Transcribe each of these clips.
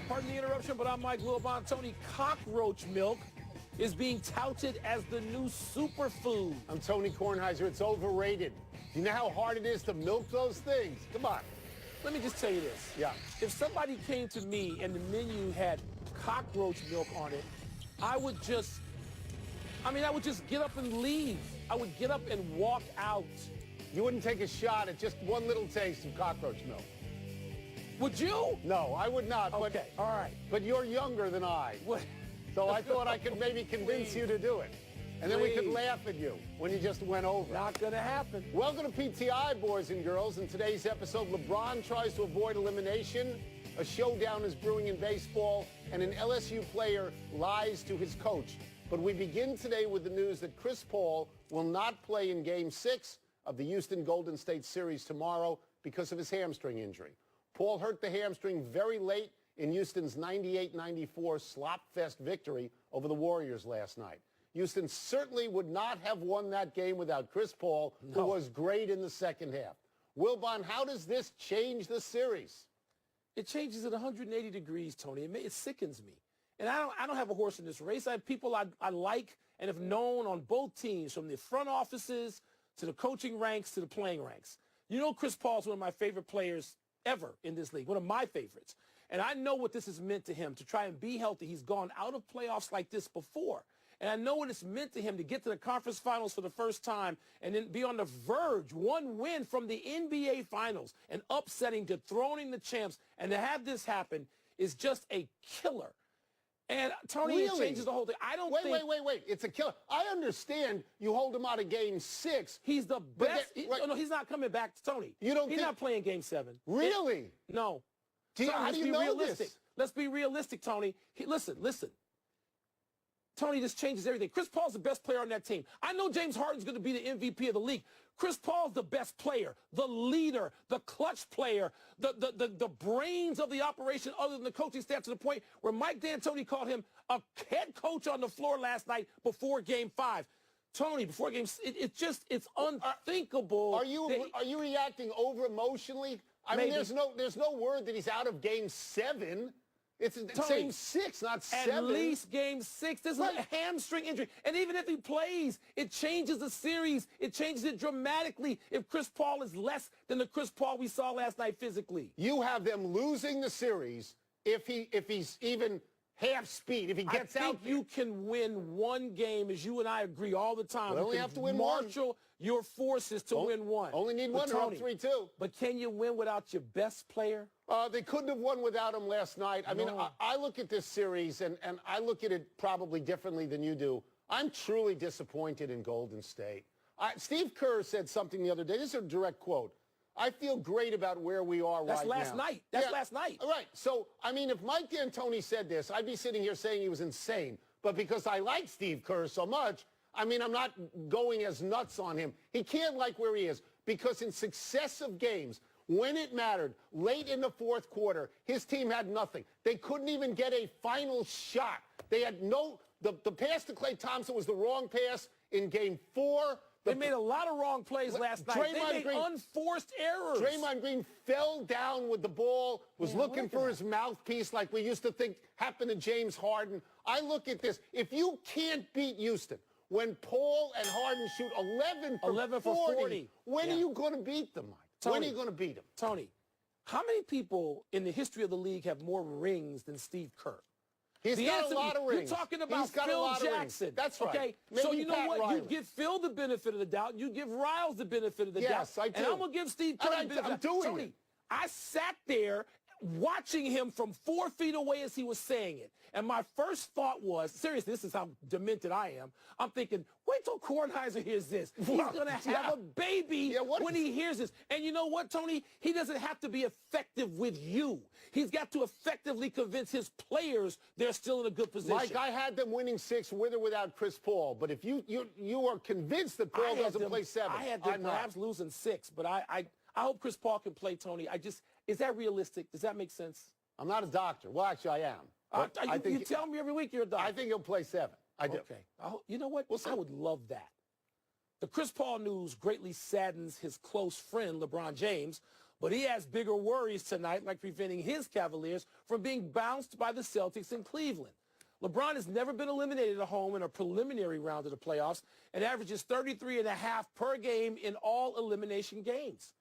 Pardon the interruption, but I'm Mike Wilbon. Tony, cockroach milk is being touted as the new superfood. I'm Tony Kornheiser. It's overrated. Do you know how hard it is to milk those things? Come on. Let me just tell you this. Yeah. If somebody came to me and the menu had cockroach milk on it, I would just get up and leave. I would get up and walk out. You wouldn't take a shot at just one little taste of cockroach milk? Would you? No, I would not. Okay, all right. But you're younger than I. What? So I thought I could maybe convince you to do it. And then we could laugh at you when you just went over. Not going to happen. Welcome to PTI, boys and girls. In today's episode, LeBron tries to avoid elimination, a showdown is brewing in baseball, and an LSU player lies to his coach. But we begin today with the news that Chris Paul will not play in Game 6 of the Houston Golden State series tomorrow because of his hamstring injury. Paul hurt the hamstring very late in Houston's 98-94 slop-fest victory over the Warriors last night. Houston certainly would not have won that game without Chris Paul, who was great in the second half. Wilbon, how does this change the series? It changes at 180 degrees, Tony. It sickens me. And I don't have a horse in this race. I have people I like and have known on both teams, from the front offices to the coaching ranks to the playing ranks. You know, Chris Paul's one of my favorite players ever in this league, one of my favorites. And I know what this has meant to him to try and be healthy. He's gone out of playoffs like this before. And I know what it's meant to him to get to the conference finals for the first time and then be on the verge, one win from the NBA finals, and upsetting, dethroning the champs. And to have this happen is just a killer. And, Tony, It changes the whole thing. I don't think... Wait. It's a killer. I understand you hold him out of Game 6. He's the best. No, he's not coming back, Tony. You don't He's not playing Game 7. Really? No. How do you know this? Let's be realistic, Tony. Listen. Tony, this changes everything. Chris Paul's the best player on that team. I know James Harden's going to be the MVP of the league. Chris Paul's the best player, the leader, the clutch player, the brains of the operation other than the coaching staff, to the point where Mike D'Antoni called him a head coach on the floor last night before Game 5. Tony, before Game 6, it's unthinkable. Are you reacting over emotionally? I mean, there's no word that he's out of Game 7. It's Game 6, not 7. At least Game 6. This is a hamstring injury. And even if he plays, it changes the series. It changes it dramatically if Chris Paul is less than the Chris Paul we saw last night physically. You have them losing the series if he's even half speed, if he gets out. I think you can win one game, as you and I agree all the time. You only have to win one. Marshal your forces to win one. Only need one, or up 3-2. But can you win without your best player? They couldn't have won without him last night. I mean, I look at this series, and I look at it probably differently than you do. I'm truly disappointed in Golden State. Steve Kerr said something the other day. This is a direct quote. I feel great about where we are right now. That's last night. That's last night. Right. So, I mean, if Mike D'Antoni said this, I'd be sitting here saying he was insane. But because I like Steve Kerr so much, I mean, I'm not going as nuts on him. He can't like where he is, because in successive games, when it mattered, late in the fourth quarter, his team had nothing. They couldn't even get a final shot. They had the pass to Klay Thompson was the wrong pass in Game 4. They made a lot of wrong plays last night. They made unforced errors. Draymond Green fell down with the ball, was looking for his mouthpiece like we used to think happened to James Harden. I look at this. If you can't beat Houston when Paul and Harden shoot 11 for 40, when are you going to beat them, Mike? When are you going to beat them? Tony, how many people in the history of the league have more rings than Steve Kerr? He's got a lot of rings. You're talking about Phil Jackson. That's right. Okay, so you know what? You give Phil the benefit of the doubt. You give Riles the benefit of the doubt. Yes, I do. And I'm going to give Steve Kerr the benefit of the doubt. I'm doing Tony, I sat there watching him from 4 feet away as he was saying it. And my first thought was, seriously, this is how demented I am. I'm thinking, wait till Kornheiser hears this. He's going to have a baby when he hears this. And you know what, Tony? He doesn't have to be effective with you. He's got to effectively convince his players they're still in a good position. Mike, I had them winning 6 with or without Chris Paul. But if you are convinced that Paul doesn't play 7. I had them perhaps losing 6, but I hope Chris Paul can play, Tony. Is that realistic? Does that make sense? I'm not a doctor. Well, actually, I am. You tell me every week you're a doctor. I think he'll play 7. I do. Okay. You know what? I would love that. The Chris Paul news greatly saddens his close friend, LeBron James. But he has bigger worries tonight, like preventing his Cavaliers from being bounced by the Celtics in Cleveland. LeBron has never been eliminated at home in a preliminary round of the playoffs and averages 33.5 per game in all elimination games.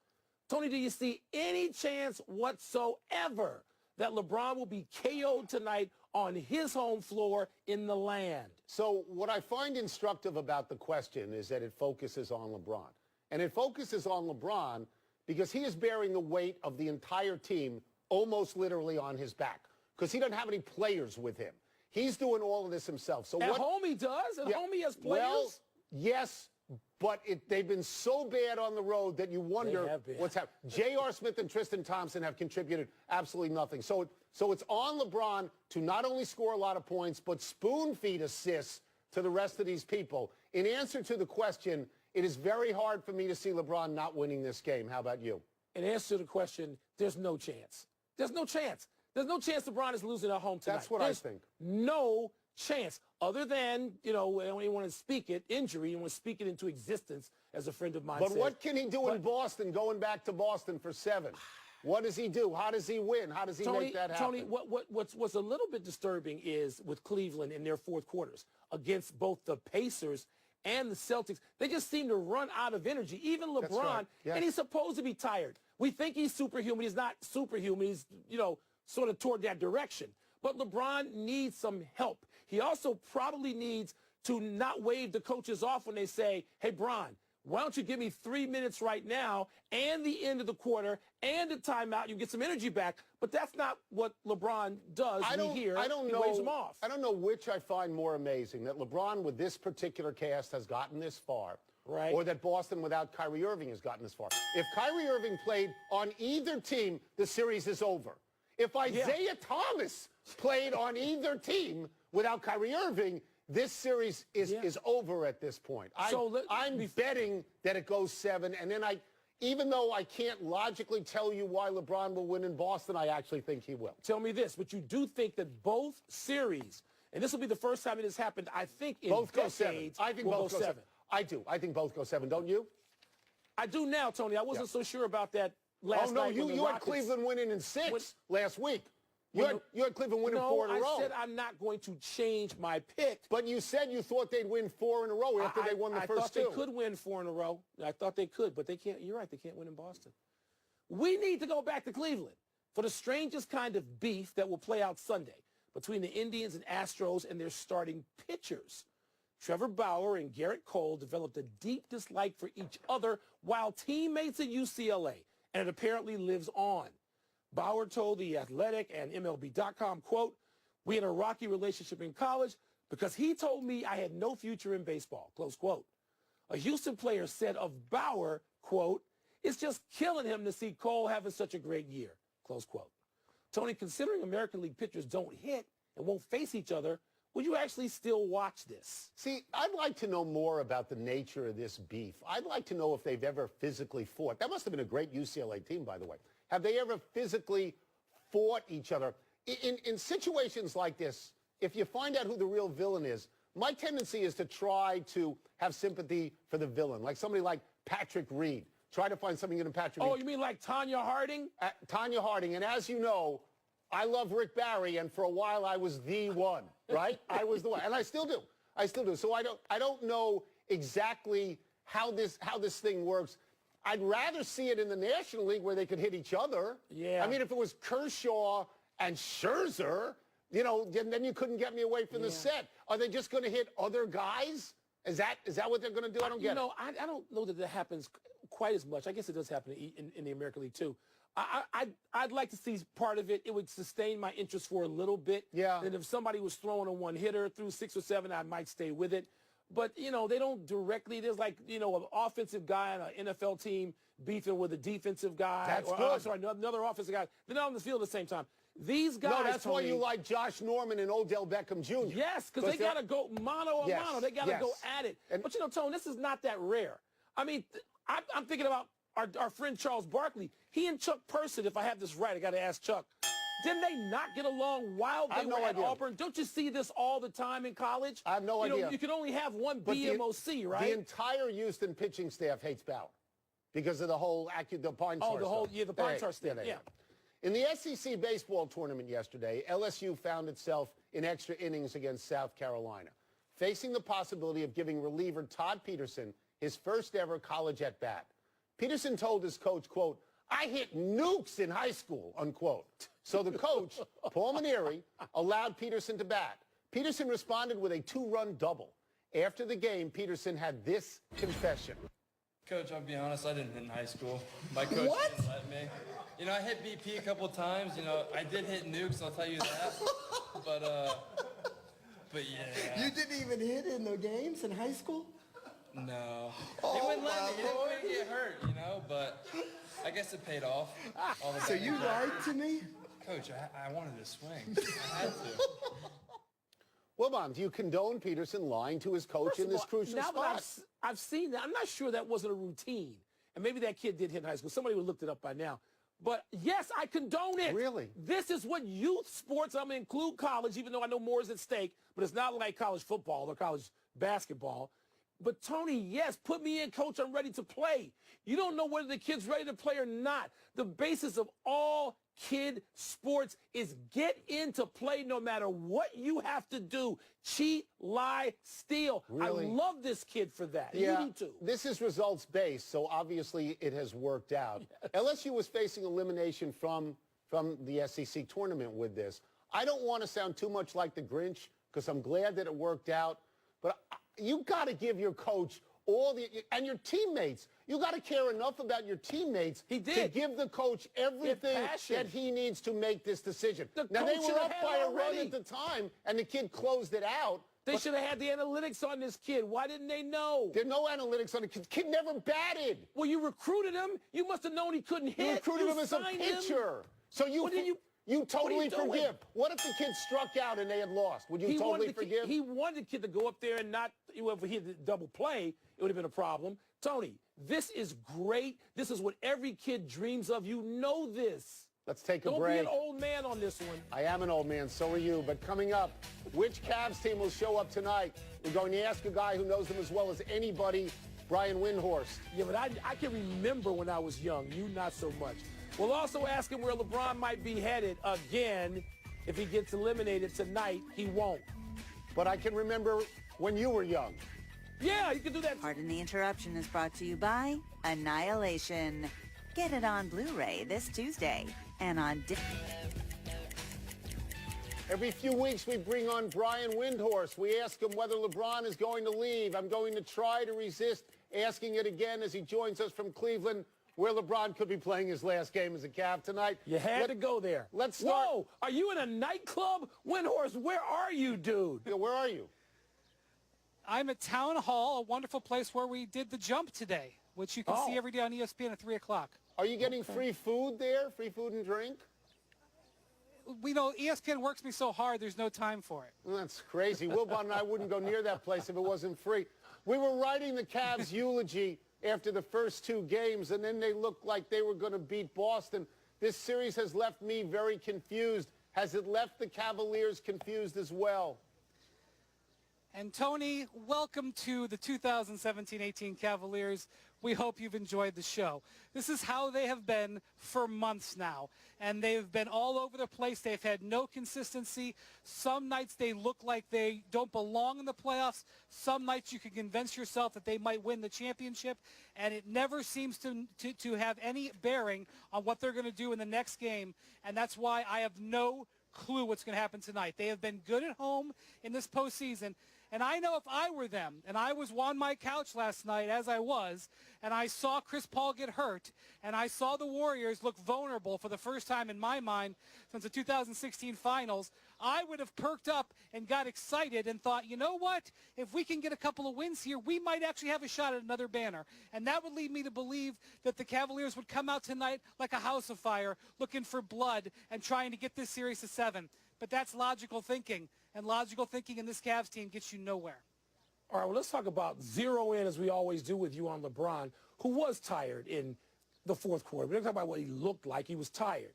Tony, do you see any chance whatsoever that LeBron will be KO'd tonight on his home floor in the land? So what I find instructive about the question is that it focuses on LeBron. And it focuses on LeBron because he is bearing the weight of the entire team almost literally on his back because he doesn't have any players with him. He's doing all of this himself. So at home he does. At home he has players. Well, yes, but they've been so bad on the road that you wonder what's happening. J.R. Smith and Tristan Thompson have contributed absolutely nothing. So it's on LeBron to not only score a lot of points, but spoon-feed assists to the rest of these people. In answer to the question, it is very hard for me to see LeBron not winning this game. How about you? In answer to the question, there's no chance. There's no chance. There's no chance LeBron is losing at home tonight. That's what I think. No chance. Other than, I don't even want to speak it, injury. You want to speak it into existence, as a friend of mine said. But what can he do in Boston, going back to Boston for 7? What does he do? How does he win? How does he make that happen? Tony, what's a little bit disturbing is with Cleveland in their fourth quarters against both the Pacers and the Celtics, they just seem to run out of energy. Even LeBron, right. Yes. And he's supposed to be tired. We think he's superhuman. He's not superhuman. He's, sort of toward that direction. But LeBron needs some help. He also probably needs to not wave the coaches off when they say, hey, Bron, why don't you give me 3 minutes right now and the end of the quarter and the timeout? You get some energy back. But that's not what LeBron does. I don't know. Waves them off. I don't know which I find more amazing, that LeBron with this particular cast has gotten this far, right, or that Boston without Kyrie Irving has gotten this far. If Kyrie Irving played on either team, the series is over. If Isaiah Thomas played on either team without Kyrie Irving, this series is over at this point. I'm betting that it goes 7, and then even though I can't logically tell you why LeBron will win in Boston, I actually think he will. Tell me this, but you do think that both series, and this will be the first time it has happened, I think, in both decades, go 7. I think both go 7. I do. I think both go 7. Don't you? I do now, Tony. I wasn't so sure about that last night. Oh, no, you had Cleveland winning in 6 last week. You had Cleveland winning 4 in a row. No, I said I'm not going to change my pick. But you said you thought they'd win 4 in a row after they won the first 2. I thought they could win 4 in a row. I thought they could, but they can't. You're right, they can't win in Boston. We need to go back to Cleveland for the strangest kind of beef that will play out Sunday between the Indians and Astros and their starting pitchers. Trevor Bauer and Garrett Cole developed a deep dislike for each other while teammates at UCLA, and it apparently lives on. Bauer told The Athletic and MLB.com, quote, "We had a rocky relationship in college because he told me I had no future in baseball," close quote. A Houston player said of Bauer, quote, "It's just killing him to see Cole having such a great year," close quote. Tony, considering American League pitchers don't hit and won't face each other, would you actually still watch this? See, I'd like to know more about the nature of this beef. I'd like to know if they've ever physically fought. That must have been a great UCLA team, by the way. Have they ever physically fought each other? In situations like this, if you find out who the real villain is, my tendency is to try to have sympathy for the villain, like somebody like Patrick Reed. Try to find something in Patrick Reed. Oh, you mean like Tanya Harding? Tanya Harding. And as you know, I love Rick Barry, and for a while I was the one, right? I was the one, and I still do. I still do. So I don't know exactly how this thing works. I'd rather see it in the National League where they could hit each other. Yeah. I mean, if it was Kershaw and Scherzer, then you couldn't get me away from the set. Are they just going to hit other guys? Is that what they're going to do? I don't get it. I don't know that happens quite as much. I guess it does happen in the American League, too. I'd like to see part of it. It would sustain my interest for a little bit. Yeah. And if somebody was throwing a one-hitter through 6 or 7, I might stay with it. But, they don't directly. There's like, an offensive guy on an NFL team beefing with a defensive guy. That's good. Sorry, another offensive guy. They're not on the field at the same time. These guys, no, that's Tony, why you like Josh Norman and Odell Beckham Jr. Yes, because they got to go mano a mano. They got to go at it. But, Tony, this is not that rare. I mean, I'm thinking about our friend Charles Barkley. He and Chuck Person, if I have this right, I got to ask Chuck. Didn't they not get along while they were at Auburn? Don't you see this all the time in college? I have no idea. You can only have one BMOC, right? The entire Houston pitching staff hates Bauer. because of the whole the pine tar. Oh, the whole, the pine tar thing, yeah. In the SEC baseball tournament yesterday, LSU found itself in extra innings against South Carolina, facing the possibility of giving reliever Todd Peterson his first ever college at-bat. Peterson told his coach, quote, "I hit nukes in high school," unquote. So the coach, Paul Maneri, allowed Peterson to bat. Peterson responded with a 2-run double. After the game, Peterson had this confession. Coach, I'll be honest, I didn't hit in high school. My coach didn't let me. You know, I hit BP a couple times. You know, I did hit nukes, I'll tell you that. But yeah. You didn't even hit in the games in high school? No. Oh, He wouldn't let me. He didn't Lord. want me to get hurt, you know, but I guess it paid off. All the So you lied to me? Coach, I wanted to swing. I had to. Well, Mom, do you condone Peterson lying to his coach in this crucial now spot? that I've seen that, I'm not sure that wasn't a routine. And maybe that kid did hit in high school. Somebody would have looked it up by now. But, yes, I condone it. Really? This is what youth sports, I'm going to include college, even though I know more is at stake, but it's not like college football or college basketball. But, Tony, yes, put me in, coach. I'm ready to play. You don't know whether the kid's ready to play or not. The basis of all kid sports is get into play no matter what you have to do. Cheat, lie, steal. Really? I love this kid for that. Yeah, You do too. this is results-based, so obviously it has worked out. Yes. LSU was facing elimination from the SEC tournament with this. I don't want to sound too much like the Grinch because I'm glad that it worked out, but you got to give your coach and your teammates. You got to care enough about your teammates to give the coach everything that he needs to make this decision. Now, they were up by a run at the time, and the kid closed it out. They should have had the analytics on this kid. Why didn't they know? There's no analytics on the kid. The kid never batted. Well, you recruited him. You must have known he couldn't hit. You recruited him as a pitcher. So you totally forgive. What if the kid struck out and they had lost? Would you totally forgive? He wanted the kid to go up there and not, if he had the double play, it would have been a problem. Tony, this is great. This is what every kid dreams of. You know this. Let's take a break. Don't be an old man on this one. I am an old man, so are you. But coming up, which Cavs team will show up tonight? We're going to ask a guy who knows them as well as anybody, Brian Windhorst. Yeah, but I can remember when I was young. You not so much. We'll also ask him where LeBron might be headed again. If he gets eliminated tonight, he won't. But I can remember when you were young. Yeah, you can do that. Pardon the Interruption is brought to you by Annihilation. Get it on Blu-ray this Tuesday and on Every few weeks we bring on Brian Windhorst. We ask him whether LeBron is going to leave. I'm going to try to resist asking it again as he joins us from Cleveland, where LeBron could be playing his last game as a Cav tonight. You had to go there. Let's start. Whoa, are you in a nightclub? Windhorst, where are you, dude? Yeah, where are you? I'm at Town Hall, a wonderful place where we did the jump today, which you can see every day on ESPN at 3 o'clock. Are you getting free food there? Free food and drink? We know ESPN works me so hard, there's no time for it. Well, that's crazy. Wilbon and I wouldn't go near that place if it wasn't free. We were writing the Cavs eulogy after the first 2 games, and then they looked like they were going to beat Boston. This series has left me very confused. Has it left the Cavaliers confused as well? And Tony, welcome to the 2017-18 Cavaliers. We hope you've enjoyed the show. This is how they have been for months now, and they've been all over the place. They've had no consistency. Some nights they look like they don't belong in the playoffs. Some nights you can convince yourself that they might win the championship, and it never seems to have any bearing on what they're going to do in the next game, and that's why I have no clue what's going to happen tonight. They have been good at home in this postseason. And I know if I were them, and I was on my couch last night, as I was, and I saw Chris Paul get hurt, and I saw the Warriors look vulnerable for the first time in my mind since the 2016 finals, I would have perked up and got excited and thought, you know what? If we can get a couple of wins here, we might actually have a shot at another banner. And that would lead me to believe that the Cavaliers would come out tonight like a house of fire, looking for blood and trying to get this series to 7. But that's logical thinking. And logical thinking in this Cavs team gets you nowhere. All right, well, let's talk about zero in, as we always do with you on LeBron, who was tired in the fourth quarter. We're going to talk about what he looked like. He was tired.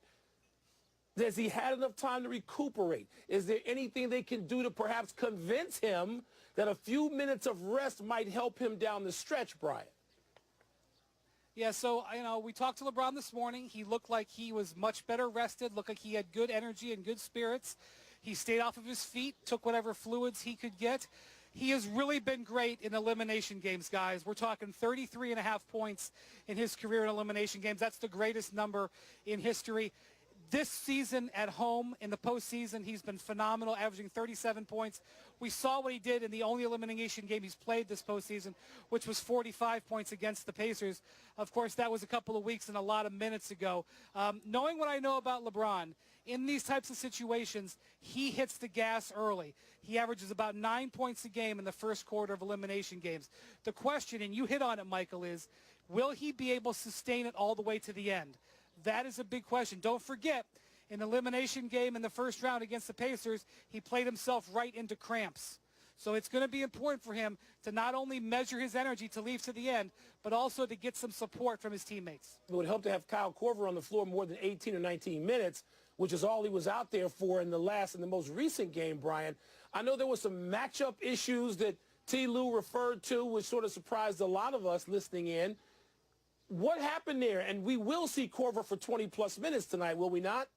Has he had enough time to recuperate? Is there anything they can do to perhaps convince him that a few minutes of rest might help him down the stretch, Brian? Yeah, so, we talked to LeBron this morning. He looked like he was much better rested, looked like he had good energy and good spirits. He stayed off of his feet, took whatever fluids he could get. He has really been great in elimination games, guys. We're talking 33.5 points in his career in elimination games. That's the greatest number in history. This season at home in the postseason, he's been phenomenal, averaging 37 points. We saw what he did in the only elimination game he's played this postseason, which was 45 points against the Pacers. Of course, that was a couple of weeks and a lot of minutes ago. Knowing what I know about LeBron, in these types of situations, he hits the gas early. He averages about 9 points a game in the first quarter of elimination games. The question, and you hit on it, Michael, is will he be able to sustain it all the way to the end? That is a big question. Don't forget, in the elimination game in the first round against the Pacers, he played himself right into cramps. So it's going to be important for him to not only measure his energy to leave to the end, but also to get some support from his teammates. It would help to have Kyle Korver on the floor more than 18 or 19 minutes, which is all he was out there for in the most recent game, Brian. I know there were some matchup issues that T. Lou referred to, which sort of surprised a lot of us listening in. What happened there? And we will see Korver for 20-plus minutes tonight, will we not?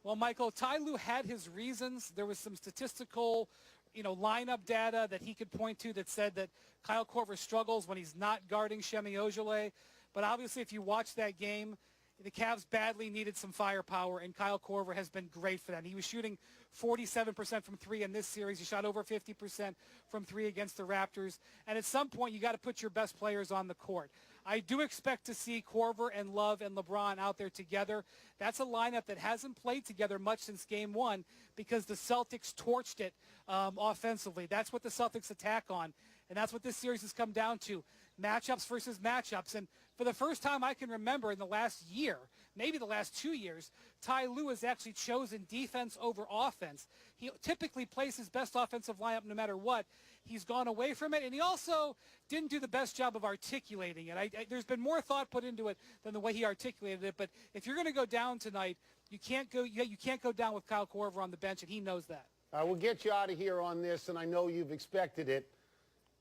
Well, Michael, Ty Lue had his reasons. There was some statistical, lineup data that he could point to that said that Kyle Korver struggles when he's not guarding Semi Ojeleye. But obviously, if you watch that game, the Cavs badly needed some firepower, and Kyle Korver has been great for that. He was shooting 47% from three in this series. He shot over 50% from three against the Raptors. And at some point, you got to put your best players on the court. I do expect to see Korver and Love and LeBron out there together. That's a lineup that hasn't played together much since Game 1 because the Celtics torched it offensively. That's what the Celtics attack on, and that's what this series has come down to, matchups versus matchups. And for the first time I can remember in the last year, maybe the last 2 years, Ty Lue has actually chosen defense over offense. He typically plays his best offensive lineup no matter what. He's gone away from it, and he also didn't do the best job of articulating it. There's been more thought put into it than the way he articulated it. But if you're going to go down tonight, you can't go down with Kyle Korver on the bench, and he knows that. We'll get you out of here on this, and I know you've expected it.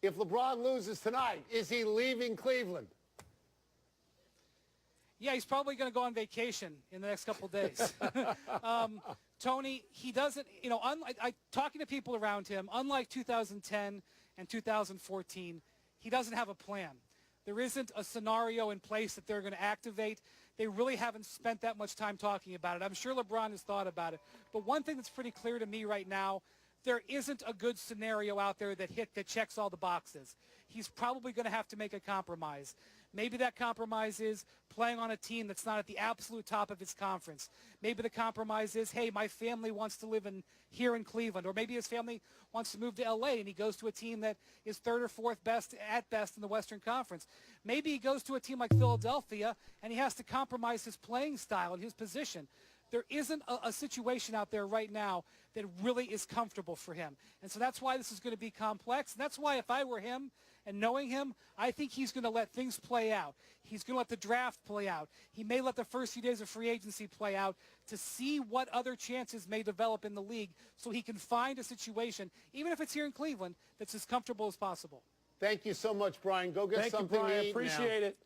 If LeBron loses tonight, is he leaving Cleveland? Yeah, he's probably going to go on vacation in the next couple of days. Tony, he doesn't, talking to people around him, unlike 2010 and 2014, he doesn't have a plan. There isn't a scenario in place that they're going to activate. They really haven't spent that much time talking about it. I'm sure LeBron has thought about it. But one thing that's pretty clear to me right now, there isn't a good scenario out there that checks all the boxes. He's probably going to have to make a compromise. Maybe that compromise is playing on a team that's not at the absolute top of its conference. Maybe the compromise is, hey, my family wants to live here in Cleveland. Or maybe his family wants to move to L.A. and he goes to a team that is third or fourth best at best in the Western Conference. Maybe he goes to a team like Philadelphia and he has to compromise his playing style and his position. There isn't a situation out there right now that really is comfortable for him. And so that's why this is going to be complex. And that's why if I were him and knowing him, I think he's going to let things play out. He's going to let the draft play out. He may let the first few days of free agency play out to see what other chances may develop in the league so he can find a situation, even if it's here in Cleveland, that's as comfortable as possible. Thank you so much, Brian. Go get something to eat. Appreciate it.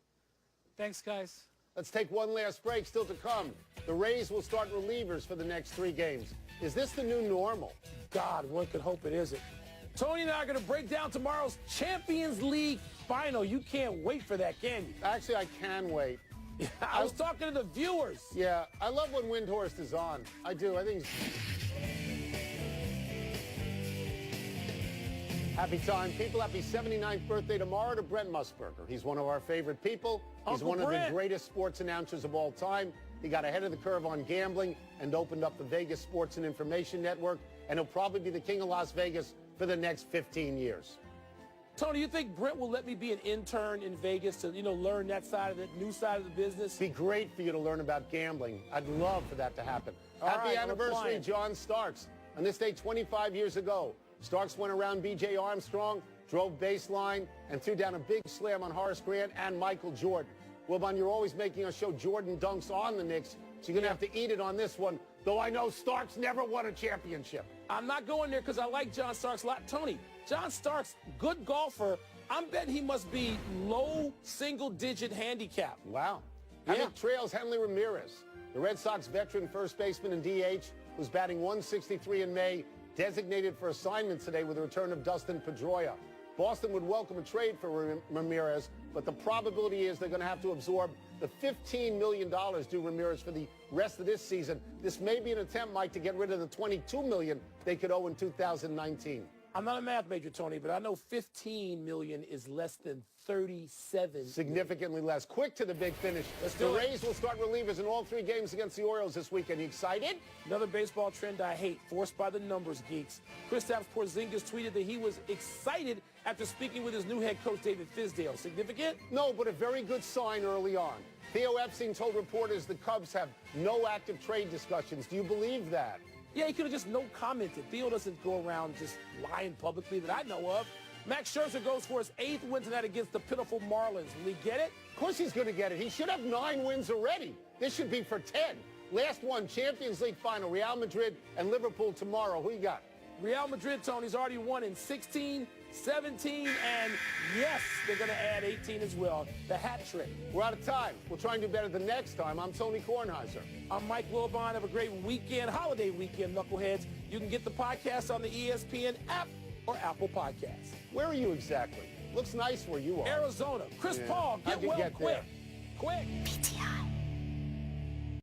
Thanks, guys. Let's take one last break. Still to come, the Rays will start relievers for the next 3 games. Is this the new normal? God, one could hope it isn't. Tony and I are going to break down tomorrow's Champions League final. You can't wait for that, can you? Actually, I can wait. I was talking to the viewers. Yeah, I love when Windhorst is on. I do. I think he's... Happy time, people. Happy 79th birthday tomorrow to Brent Musburger. He's one of our favorite people. He's Uncle one Brent. of the greatest sports announcers of all time. He got ahead of the curve on gambling and opened up the Vegas Sports and Information Network, and he'll probably be the king of Las Vegas for the next 15 years. Tony, you think Brent will let me be an intern in Vegas to, learn that side of the new side of the business? It'd be great for you to learn about gambling. I'd love for that to happen. Happy anniversary, John Starks. On this day 25 years ago, Starks went around B.J. Armstrong, drove baseline, and threw down a big slam on Horace Grant and Michael Jordan. Wilbon, you're always making us show Jordan dunks on the Knicks, so you're going to have to eat it on this one, though I know Starks never won a championship. I'm not going there because I like John Starks a lot. Tony, John Starks, good golfer. I'm betting he must be low single-digit handicap. Wow. Yeah. Hammock trails Henley Ramirez, the Red Sox veteran first baseman and DH, who's batting 163 in May, designated for assignment today with the return of Dustin Pedroia. Boston would welcome a trade for Ramirez, but the probability is they're going to have to absorb the $15 million due Ramirez for the rest of this season. This may be an attempt, Mike, to get rid of the $22 million they could owe in 2019. I'm not a math major, Tony, but I know $15 million is less than $37 Significantly less. Quick to the big finish. Let's the do it. Rays will start relievers in all 3 games against the Orioles this weekend. You excited? Another baseball trend I hate, forced by the numbers geeks. Kristaps Porzingis tweeted that he was excited after speaking with his new head coach, David Fizdale. Significant? No, but a very good sign early on. Theo Epstein told reporters the Cubs have no active trade discussions. Do you believe that? Yeah, he could have just no commented. Theo doesn't go around just lying publicly that I know of. Max Scherzer goes for his 8th win tonight against the pitiful Marlins. Will he get it? Of course he's going to get it. He should have 9 wins already. This should be for 10. Last one, Champions League final, Real Madrid and Liverpool tomorrow. Who you got? Real Madrid, Tony's already won in 16, 17, and yes, they're going to add 18 as well. The hat trick. We're out of time. We'll try and do better the next time. I'm Tony Kornheiser. I'm Mike Wilbon. Have a great weekend, holiday weekend, knuckleheads. You can get the podcast on the ESPN app or Apple Podcasts. Where are you exactly? Looks nice where you are. Arizona. Chris Paul, How'd get you well get quick. there? Quick. PTI.